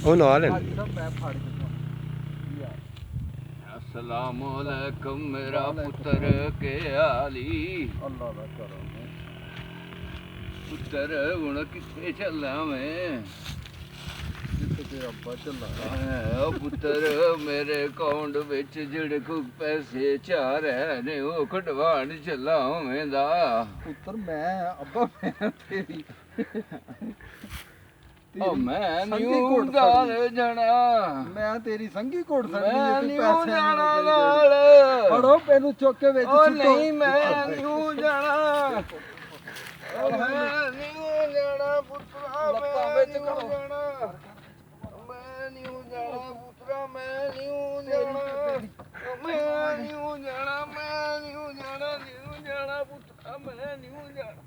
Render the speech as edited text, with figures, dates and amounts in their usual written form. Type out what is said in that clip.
ਉਹ ਨਾਲ ਹੈ। ਮੈਂ ਫੜ ਕੇ अस्सलामुअलैकुम मेरा पुत्र के आली ਅੱਲਾ ਦਾ ਕਰਮ पुत्र हुण किथे चला मैं ਜਿੱਥੇ ਤੇਰਾ ਅੱਬਾ ਚੱਲਾ पुत्र मेरे अकाउंट विच जिहड़े कोई पैसे चार है ने वो कढवाण चला होवेंदा ਪੁੱਤਰ मैं ਅੱਬਾ मैं तेरी ओ मैं संगी न्यू घुड़ दाल फड़ी। जाना मैं तेरी संगी घोड़ सकदी मैं है न्यू पैसे जाना नहीं नाल फड़ो मैनू चुक के विच ओ सुੱਟੋ। नहीं मैं न्यू जाना ओ मैं न्यू जाना पुत्रा ਲੱਤਾਂ मैं ਵਿੱਚ न्यू ਕਰੋ। जाना मैं न्यू जाना पुत्रा मैं न्यू जाना मैं न्यू जाना मैं न्यू जाना पुत्रा मैं न्यू जाना